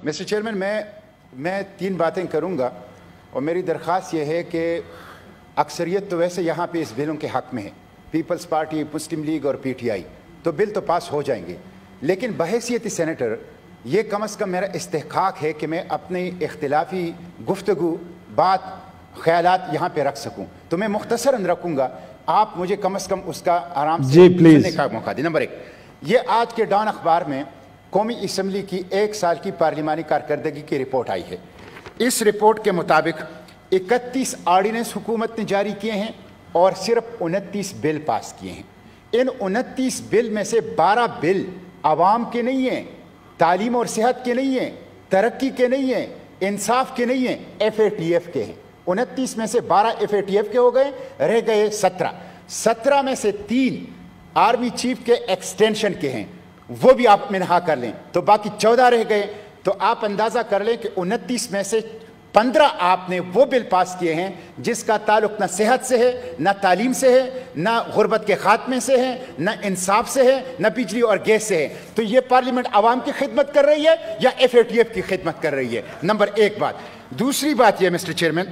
Mister chairman, मैं 3 बातें करूंगा और मेरी दरख्वास्त ये है कि अक्सरियत तो वैसे यहाँ पे इस बिलों के हक़ में है, पीपल्स पार्टी, मुस्लिम लीग और पीटीआई, तो बिल तो पास हो जाएंगे, लेकिन बहैसियत सेनेटर ये कम अज़ कम मेरा इस्तेहक़ाक़ है कि मैं अपनी इख्तिलाफ़ी गुफ्तगू बात ख़यालात यहाँ पे रख सकूँ। तो मैं मुख्तसरन रखूँगा, आप मुझे कम अज़ कम उसका आराम से सुनने का मौका दें। नंबर 1, ये आज के डॉन अखबार में कौमी असम्बली की 1 साल की पार्लिमानी कारकर्दगी की रिपोर्ट आई है। इस रिपोर्ट के मुताबिक 31 आर्डिनेंस हुकूमत ने जारी किए हैं और सिर्फ 29 बिल पास किए हैं। इन 29 बिल में से 12 बिल आवाम के नहीं हैं, तालीम और सेहत के नहीं हैं, तरक्की के नहीं हैं, इंसाफ के नहीं हैं, FATF के हैं। 29 में से 12 FATF के हो गए, रह गए 17 में से 3 आर्मी चीफ के एक्सटेंशन के हैं, वो भी आप मिनहा कर लें तो बाकी 14 रह गए। तो आप अंदाज़ा कर लें कि 29 में से 15 आपने वो बिल पास किए हैं जिसका ताल्लुक ना सेहत से है, ना तालीम से है, ना गुर्बत के खात्मे से है, ना इंसाफ से है, ना बिजली और गैस से है। तो ये पार्लियामेंट आवाम की खिदमत कर रही है या FATF की खिदमत कर रही है? नंबर 1 बात। दूसरी बात यह मिस्टर चेयरमैन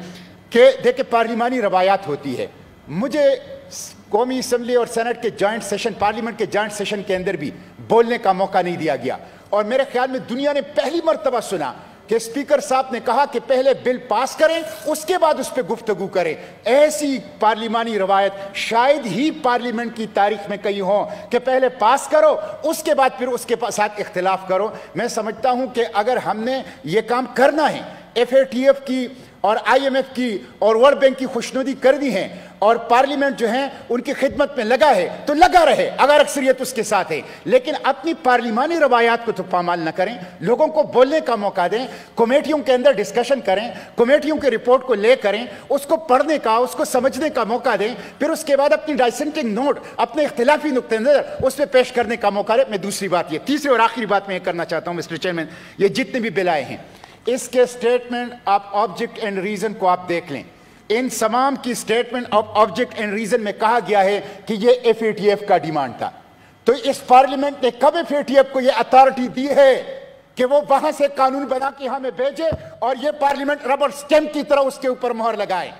कि देखिए पार्लिमानी रवायात होती है। मुझे कौमी असम्बली और सेनेट के जॉइंट सेशन, पार्लियामेंट के जॉइंट सेशन के अंदर भी बोलने का मौका नहीं दिया गया और मेरे ख्याल में दुनिया ने पहली मर्तबा सुना कि स्पीकर साहब ने कहा कि पहले बिल पास करें उसके बाद उस पर गुफ्तगू करें। ऐसी पार्लिमानी रवायत शायद ही पार्लियामेंट की तारीख में कहीं हो कि पहले पास करो उसके बाद फिर उसके साथ इख्तिलाफ करो। मैं समझता हूं कि अगर हमने ये काम करना है, FATF की और IMF की और वर्ल्ड बैंक की खुशनुदी कर दी है और पार्लियामेंट जो है उनकी खिदमत में लगा है तो लगा रहे अगर अक्सरियत उसके साथ है, लेकिन अपनी पार्लिमानी रवायात को तो पामाल न करें, लोगों को बोलने का मौका दें, कमेटियों के अंदर डिस्कशन करें, कमेटियों की रिपोर्ट को ले करें, उसको पढ़ने का, उसको समझने का मौका दें, फिर उसके बाद अपनी डाइसेंटिंग नोट, अपने इख्तिलाफी नुक्ते नज़र उस पर पेश करने का मौका दें। मैं दूसरी बात ये, तीसरी और आखिरी बात मैं ये करना चाहता हूँ मिस्टर चेयरमैन, ये जितने भी बिल आए हैं इसके statement of object and reason को आप देख लें। इन तमाम की statement of object and reason में कहा गया है कि ये FATF का डिमांड था। तो इस पार्लियामेंट ने कब FATF को ये अथॉरिटी दी है कि वो वहां से कानून बना के हमें भेजे और ये पार्लियामेंट रबर स्टैंप की तरह उसके ऊपर मोहर लगाए?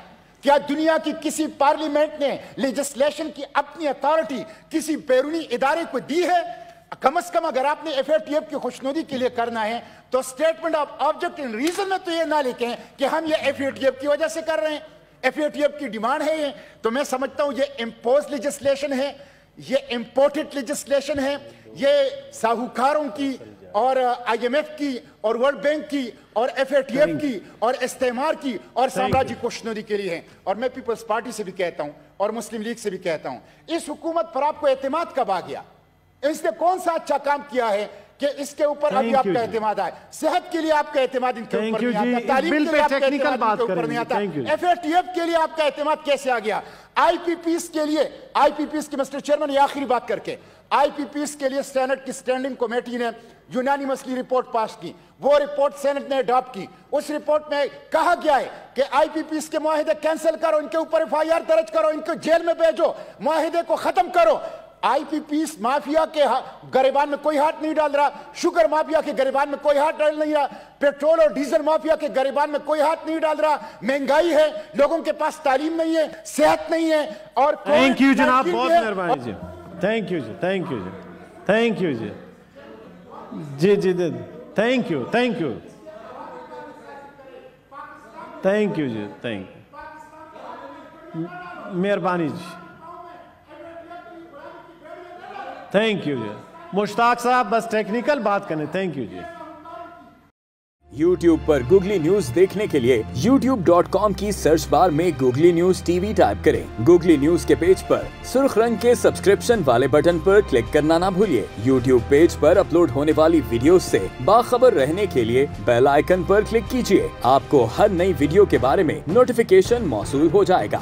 क्या दुनिया की किसी पार्लियामेंट ने लेजिस्लेशन की अपनी अथॉरिटी किसी बैरूनी इदारे को दी है? कम से कम अगर आपने FATF की खुशनुदी के लिए करना है तो statement of object and reason में तो ये ना लिखें कि हम ये FATF की वजह से कर रहे हैं, FATF की डिमांड है ये। तो मैं समझता हूं ये इम्पोज लेजिस्लेशन है, ये इम्पोर्टेड लेजिस्लेशन है, ये साहूकारों की और IMF की और वर्ल्ड बैंक की और FATF की और इस्तेमार की और साम्राज्य खुशनुदी के लिए है। और मैं पीपल्स पार्टी से भी कहता हूं और मुस्लिम लीग से भी कहता हूं, इस हुकूमत पर आपको एतमाद कब आ गया? इसने कौन सा अच्छा काम किया है कि इसके ऊपर अभी आपका एतमाद आए? सेहत के लिए आपका एतमाद इनके ऊपर नहीं आता, तालीम के लिए आपका एतमाद इनके ऊपर नहीं आता, FATF के लिए आपका एतमाद कैसे आ गया? IPPs के लिए, IPPs की मिस्टर चेयरमैन ये आखिरी बात करके, IPPs के लिए सेनेट की स्टैंडिंग कमेटी ने यूनानिमसली रिपोर्ट पास की, वो रिपोर्ट सेनेट ने अडॉप्ट की। उस रिपोर्ट में कहा गया है कि IPPs के मुआहिदे कैंसिल करो, इनके ऊपर FIR दर्ज करो, इनको जेल में भेजो, मुआहिदे को खत्म करो। IPPs माफिया के गरिबान में कोई हाथ नहीं डाल रहा, शुगर माफिया के गरिबान में कोई हाथ डाल नहीं रहा, पेट्रोल और डीजल माफिया के गरिबान में कोई हाथ नहीं डाल रहा। महंगाई है, लोगों के पास तालीम नहीं है, सेहत नहीं है और थैंक यू जनाब, बहुत मेहरबानी जी, थैंक यू जी, थैंक यू जी, थैंक यू जी, जी जी जी, thank you, thank you, thank you जी, थैंक यू, मेहरबानी जी, थैंक यू जी। मुश्ताक साहब बस टेक्निकल बात करने, थैंक यू जी। YouTube पर गूगली न्यूज देखने के लिए youtube.com की सर्च बार में गूगली न्यूज TV टाइप करें। गूगली न्यूज के पेज पर सुर्ख रंग के सब्सक्रिप्शन वाले बटन पर क्लिक करना ना भूलिए। YouTube पेज पर अपलोड होने वाली वीडियोस से बाखबर रहने के लिए बेल आइकन पर क्लिक कीजिए। आपको हर नई वीडियो के बारे में नोटिफिकेशन मौसूल हो जाएगा।